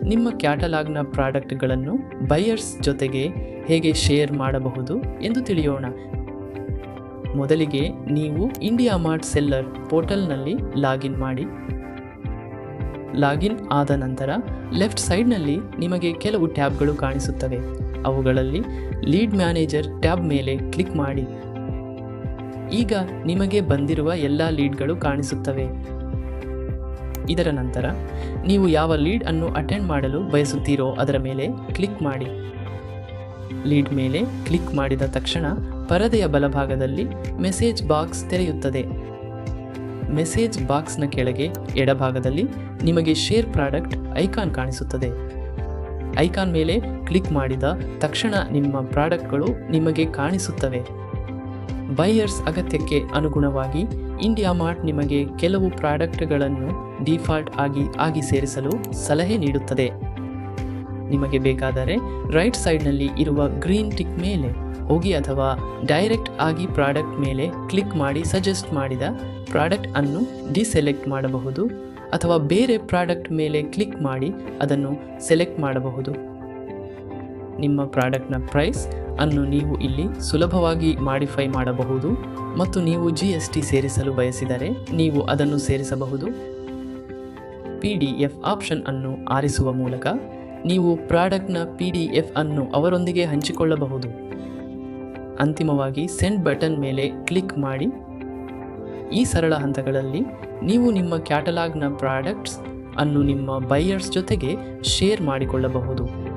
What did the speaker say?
ನಿಮ್ಮ ಕ್ಯಾಟಲಾಗ್ನ ಪ್ರಾಡಕ್ಟ್ಗಳನ್ನು ಬೈಯರ್ಸ್ ಜೊತೆಗೆ ಹೇಗೆ ಶೇರ್ ಮಾಡಬಹುದು ಎಂದು ತಿಳಿಯೋಣ. ಮೊದಲಿಗೆ ನೀವು ಇಂಡಿಯಾ ಮಾರ್ಟ್ ಸೆಲ್ಲರ್ ಪೋರ್ಟಲ್ನಲ್ಲಿ ಲಾಗಿನ್ ಮಾಡಿ. ಲಾಗಿನ್ ಆದ ನಂತರ ಲೆಫ್ಟ್ ಸೈಡ್ನಲ್ಲಿ ನಿಮಗೆ ಕೆಲವು ಟ್ಯಾಬ್ಗಳು ಕಾಣಿಸುತ್ತವೆ. ಅವುಗಳಲ್ಲಿ ಲೀಡ್ ಮ್ಯಾನೇಜರ್ ಟ್ಯಾಬ್ ಮೇಲೆ ಕ್ಲಿಕ್ ಮಾಡಿ. ಈಗ ನಿಮಗೆ ಬಂದಿರುವ ಎಲ್ಲ ಲೀಡ್ಗಳು ಕಾಣಿಸುತ್ತವೆ. ಇದರ ನಂತರ ನೀವು ಯಾವ ಲೀಡ್ ಅನ್ನು ಅಟೆಂಡ್ ಮಾಡಲು ಬಯಸುತ್ತೀರೋ ಅದರ ಮೇಲೆ ಕ್ಲಿಕ್ ಮಾಡಿ. ಲೀಡ್ ಮೇಲೆ ಕ್ಲಿಕ್ ಮಾಡಿದ ತಕ್ಷಣ ಪರದೆಯ ಬಲಭಾಗದಲ್ಲಿ ಮೆಸೇಜ್ ಬಾಕ್ಸ್ ತೆರೆಯುತ್ತದೆ. ಮೆಸೇಜ್ ಬಾಕ್ಸ್ನ ಕೆಳಗೆ ಎಡಭಾಗದಲ್ಲಿ ನಿಮಗೆ ಶೇರ್ ಪ್ರಾಡಕ್ಟ್ ಐಕಾನ್ ಕಾಣಿಸುತ್ತದೆ. ಐಕಾನ್ ಮೇಲೆ ಕ್ಲಿಕ್ ಮಾಡಿದ ತಕ್ಷಣ ನಿಮ್ಮ ಪ್ರಾಡಕ್ಟ್ಗಳು ನಿಮಗೆ ಕಾಣಿಸುತ್ತವೆ. ಬೈಯರ್ಸ್ ಅಗತ್ಯಕ್ಕೆ ಅನುಗುಣವಾಗಿ ಇಂಡಿಯಾ ಮಾರ್ಟ್ ನಿಮಗೆ ಕೆಲವು ಪ್ರಾಡಕ್ಟ್ಗಳನ್ನು ಡಿಫಾಲ್ಟ್ ಆಗಿ ಸೇರಿಸಲು ಸಲಹೆ ನೀಡುತ್ತದೆ. ನಿಮಗೆ ಬೇಕಾದರೆ ರೈಟ್ ಸೈಡ್ನಲ್ಲಿ ಇರುವ ಗ್ರೀನ್ ಟಿಕ್ ಮೇಲೆ ಹೋಗಿ ಅಥವಾ ಡೈರೆಕ್ಟ್ ಆಗಿ ಪ್ರಾಡಕ್ಟ್ ಮೇಲೆ ಕ್ಲಿಕ್ ಮಾಡಿ ಸಜೆಸ್ಟ್ ಮಾಡಿದ ಪ್ರಾಡಕ್ಟ್ ಅನ್ನು ಡಿಸೆಲೆಕ್ಟ್ ಮಾಡಬಹುದು ಅಥವಾ ಬೇರೆ ಪ್ರಾಡಕ್ಟ್ ಮೇಲೆ ಕ್ಲಿಕ್ ಮಾಡಿ ಅದನ್ನು ಸೆಲೆಕ್ಟ್ ಮಾಡಬಹುದು. ನಿಮ್ಮ ಪ್ರಾಡಕ್ಟ್ನ ಪ್ರೈಸ್ ಅನ್ನು ನೀವು ಇಲ್ಲಿ ಸುಲಭವಾಗಿ ಮಾಡಿಫೈ ಮಾಡಬಹುದು ಮತ್ತು ನೀವು GST ಸೇರಿಸಲು ಬಯಸಿದರೆ ನೀವು ಅದನ್ನು ಸೇರಿಸಬಹುದು. PDF ಆಪ್ಷನ್ ಅನ್ನು ಆರಿಸುವ ಮೂಲಕ ನೀವು ಪ್ರಾಡಕ್ಟ್ನ PDF ಅನ್ನು ಅವರೊಂದಿಗೆ ಹಂಚಿಕೊಳ್ಳಬಹುದು. ಅಂತಿಮವಾಗಿ ಸೆಂಡ್ ಬಟನ್ ಮೇಲೆ ಕ್ಲಿಕ್ ಮಾಡಿ. ಈ ಸರಳ ಹಂತಗಳಲ್ಲಿ ನೀವು ನಿಮ್ಮ ಕ್ಯಾಟಲಾಗ್ನ ಪ್ರಾಡಕ್ಟ್ಸ್ ಅನ್ನು ನಿಮ್ಮ ಬೈಯರ್ಸ್ ಜೊತೆಗೆ ಶೇರ್ ಮಾಡಿಕೊಳ್ಳಬಹುದು.